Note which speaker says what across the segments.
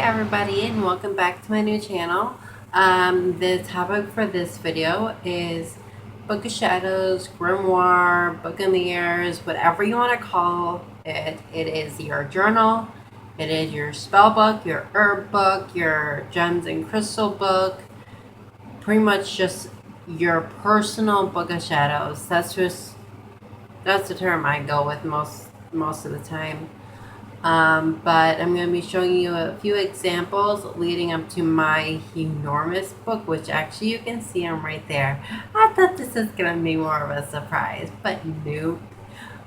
Speaker 1: everybody, and welcome back to my new channel. The topic for this video is Book of Shadows, Grimoire, Book of Mirrors, whatever you want to call it. It is your journal, it is your spell book, your herb book, your gems and crystal book, pretty much just your personal Book of Shadows. That's the term I go with most of the time. But I'm going to be showing you a few examples leading up to my enormous book, which actually you can see them right there. I thought this was going to be more of a surprise, but nope.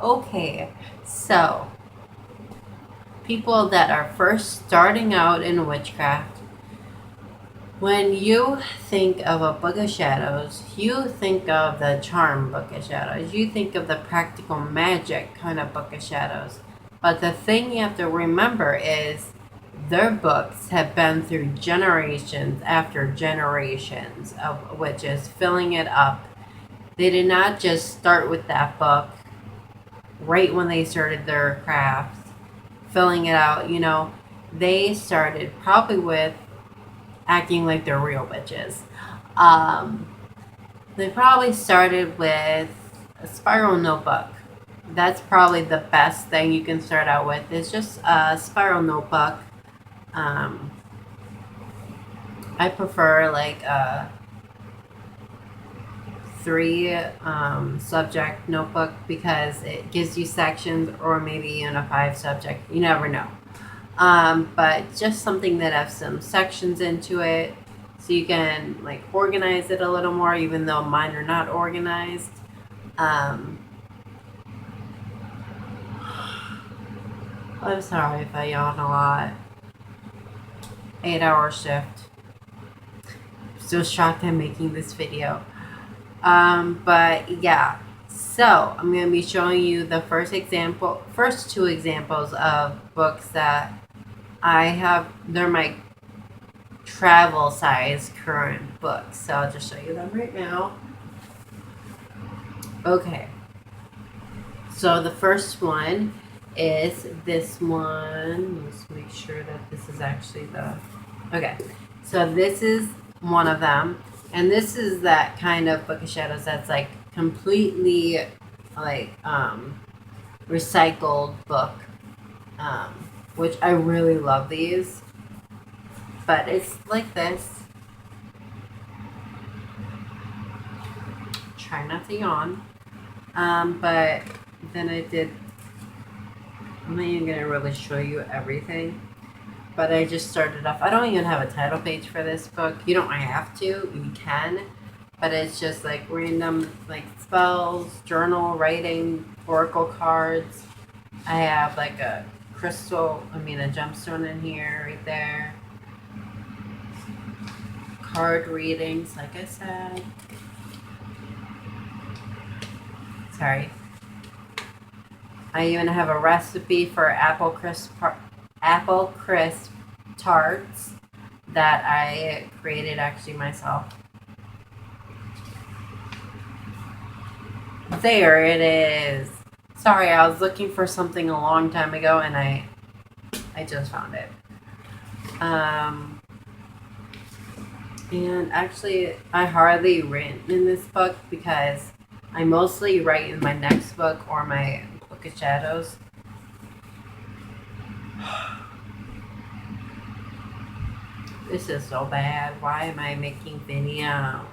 Speaker 1: Okay, so people that are first starting out in witchcraft, when you think of a Book of Shadows, you think of the Charm Book of Shadows. You think of the practical magic kind of Book of Shadows. But the thing you have to remember is their books have been through generations after generations of witches filling it up. They did not just start with that book right when they started their craft, filling it out. They started probably with acting like they're real witches. They probably started with a spiral notebook. That's probably the best thing you can start out with. It's just a spiral notebook. I prefer like a 3 subject notebook because it gives you sections, or maybe even a 5 subject. You never know. But just something that has some sections into it, so you can like organize it a little more, even though mine are not organized. I'm sorry if I yawn a lot. 8-hour shift. Still shocked I'm making this video. But yeah. So I'm going to be showing you the first 2 examples of books that I have. They're my travel size current books. So I'll just show you them right now. Okay. So the first one is this one. Let's make sure that this is actually okay. So this is one of them, and this is that kind of Book of Shadows that's like completely like recycled book, which I really love these. But it's like this. Try not to yawn. But then I'm not even going to really show you everything, but I just started off. I don't even have a title page for this book. You don't have to. You can. But it's just like random like spells, journal, writing, oracle cards. I have like a gemstone in here, right there. Card readings, like I said. Sorry. I even have a recipe for apple crisp tarts that I created actually myself. There it is. Sorry, I was looking for something a long time ago and I just found it. And actually I hardly write in this book because I mostly write in my next book or my Book of Shadows. This is so bad. Why am I making videos?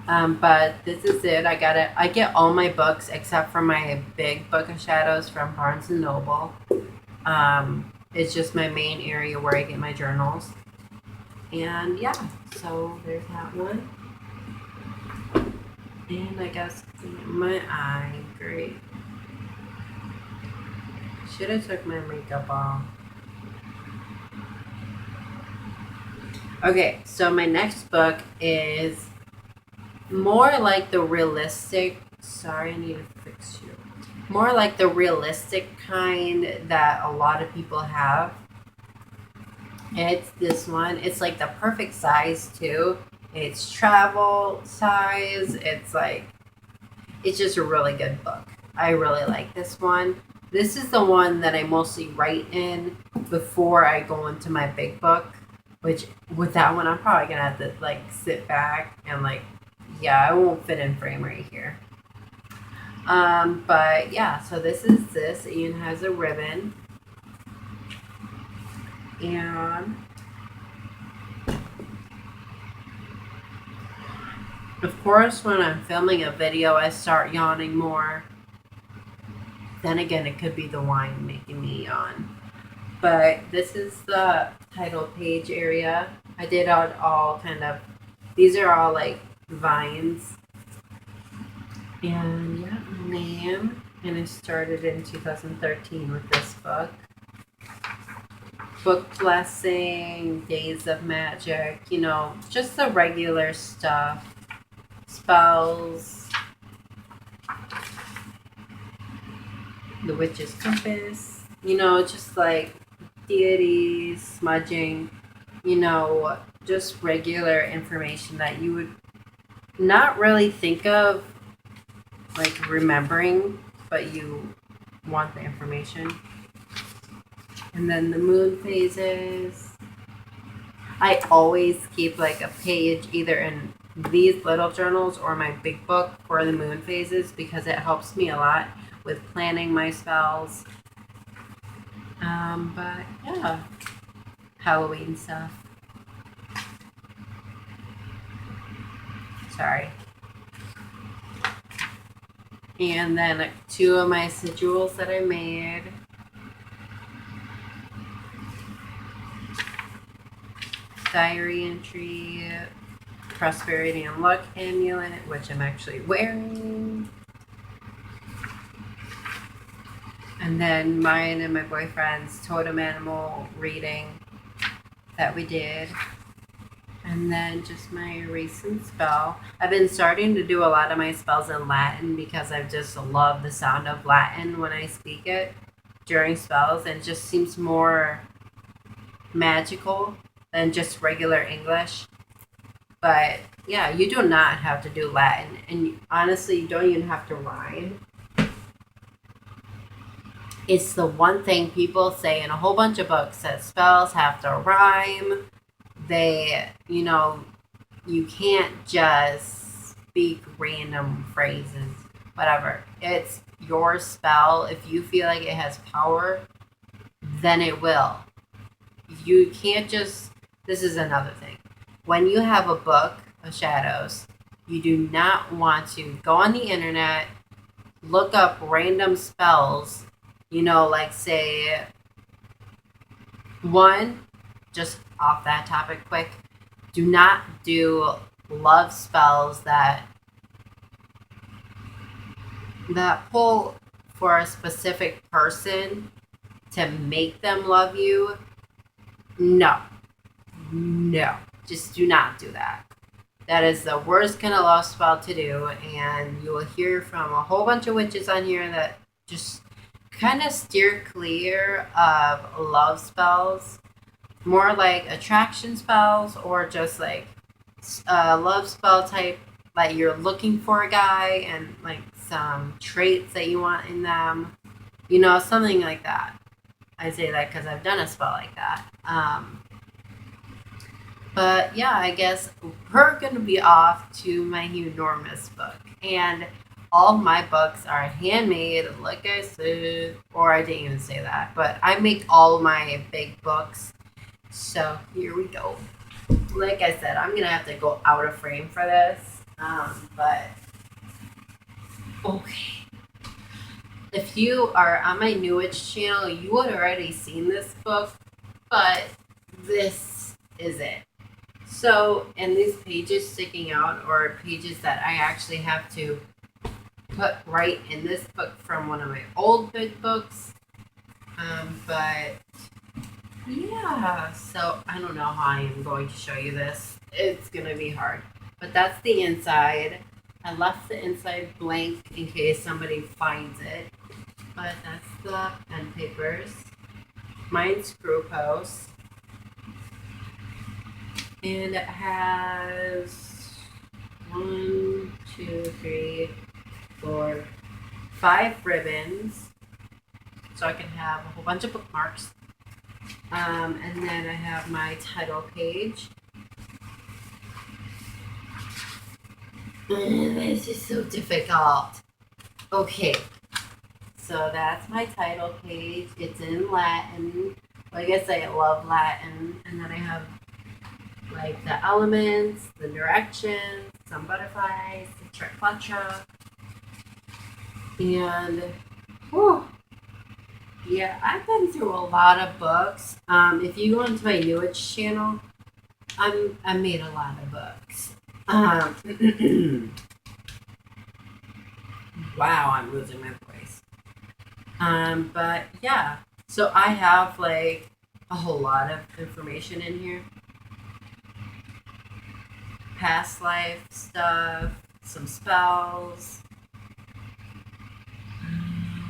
Speaker 1: But this is it. I get all my books except for my big Book of Shadows from Barnes and Noble. It's just my main area where I get my journals. And yeah, so there's that one. And I guess my eye, great. Should have took my makeup off. Okay, so my next book is more like the realistic. Sorry, I need to fix you. More like the realistic kind that a lot of people have. It's this one. It's like the perfect size too. It's travel size. It's just a really good book. I really like this one. This is the one that I mostly write in before I go into my big book, which with that one, I'm probably going to have to like sit back and like, yeah, I won't fit in frame right here. But yeah, so this is this. Ian has a ribbon. And of course, when I'm filming a video, I start yawning more. Then again, it could be the wine making me yawn. But this is the title page area. I did all kind of, these are all like vines. And yeah, name. And I started in 2013 with this book. Book Blessing, Days of Magic, you know, just the regular stuff. Spells, The Witch's Compass, you know, just like deities, smudging, you know, just regular information that you would not really think of like remembering, but you want the information. And then the moon phases. I always keep like a page either in these little journals or my big book for the moon phases because it helps me a lot with planning my spells. But yeah, Halloween stuff. Sorry. And then 2 of my sigils that I made. Diary entry, prosperity and luck amulet, which I'm actually wearing. And then mine and my boyfriend's totem animal reading that we did. And then just my recent spell. I've been starting to do a lot of my spells in Latin because I just love the sound of Latin when I speak it during spells. And it just seems more magical than just regular English. But yeah, you do not have to do Latin. And honestly, you don't even have to rhyme. It's the one thing people say in a whole bunch of books that spells have to rhyme. They, you know, you can't just speak random phrases, whatever. It's your spell. If you feel like it has power, then it will. You can't just, this is another thing. When you have a book of shadows, you do not want to go on the internet, look up random spells, you know, like say, one, just off that topic quick, do not do love spells that pull for a specific person to make them love you. No, just do not do that. That is the worst kind of love spell to do, and you will hear from a whole bunch of witches on here that just kind of steer clear of love spells. More like attraction spells or just like love spell type, like you're looking for a guy and like some traits that you want in them, you know, something like that. I say that because I've done a spell like that. But yeah, I guess we're going to be off to my enormous book. And all my books are handmade, like I said, or I didn't even say that, but I make all my big books. So here we go. Like I said, I'm going to have to go out of frame for this. But okay. If you are on my New Witch channel, you would have already seen this book, but this is it. So, and these pages sticking out are pages that I actually have to put right in this book from one of my old big books. But yeah, so I don't know how I am going to show you this. It's going to be hard. But that's the inside. I left the inside blank in case somebody finds it. But that's the pen papers. Mine's screw post. And it has 1, 2, 3, 4, 5 ribbons. so I can have a whole bunch of bookmarks. And then I have my title page. This is so difficult. Okay, so that's my title page. It's in Latin. Like I say, I love Latin. And then I have like the elements, the directions, some butterflies, etc. And whew, yeah, I've been through a lot of books. If you go into my Newage channel, I made a lot of books. Wow, I'm losing my voice. But yeah, so I have like a whole lot of information in here. Past life stuff, some spells,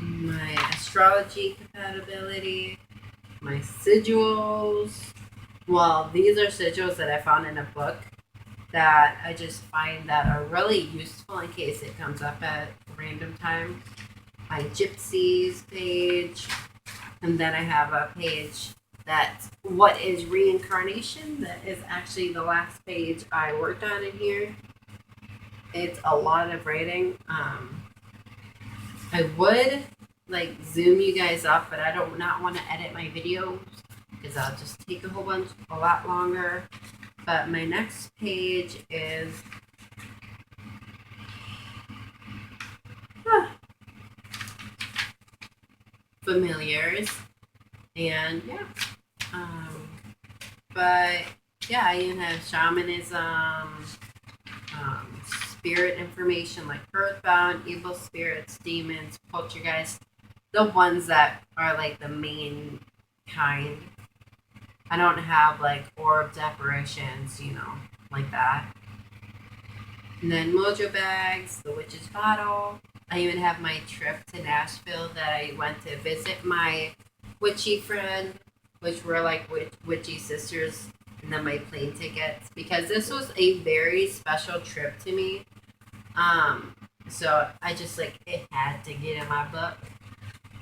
Speaker 1: my astrology compatibility, my sigils. Well, these are sigils that I found in a book that I just find that are really useful in case it comes up at random times. My gypsies page, and then I have a page that's what is reincarnation. That is actually the last page I worked on in here. It's a lot of writing. I would like zoom you guys up, but I don't not want to edit my videos because I'll just take a lot longer. But my next page is familiars, and yeah. But yeah, I even have shamanism, spirit information like earthbound, evil spirits, demons, poltergeists, the ones that are like the main kind. I don't have like orbs, apparitions, like that. And then mojo bags, the witch's bottle. I even have my trip to Nashville that I went to visit my witchy friend, which were like witchy sisters, and then my plane tickets because this was a very special trip to me. So I just like it had to get in my book.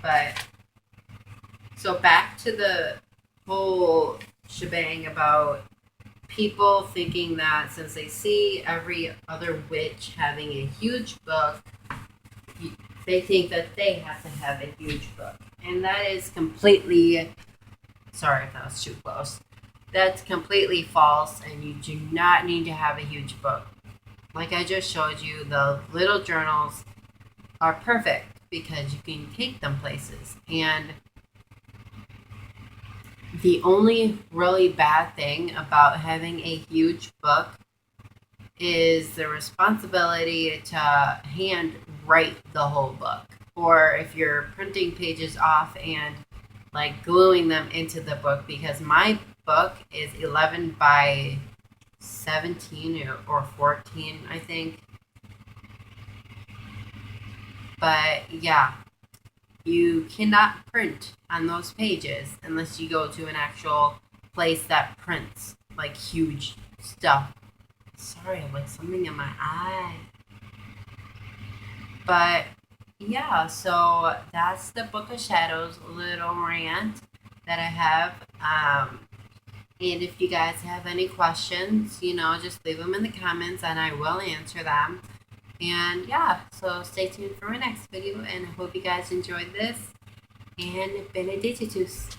Speaker 1: But so back to the whole shebang about people thinking that since they see every other witch having a huge book, they think that they have to have a huge book. And that is completely, sorry if that was too close. That's completely false, and you do not need to have a huge book. Like I just showed you, the little journals are perfect because you can take them places. And the only really bad thing about having a huge book is the responsibility to hand write the whole book. Or if you're printing pages off and like gluing them into the book, because my book is 11 by 17 or 14, I think. But yeah, you cannot print on those pages unless you go to an actual place that prints like huge stuff. Sorry, like something in my eye. But yeah, so that's the Book of Shadows little rant that I have. And if you guys have any questions, just leave them in the comments and I will answer them. And yeah, so stay tuned for my next video, and I hope you guys enjoyed this. And Benedictus.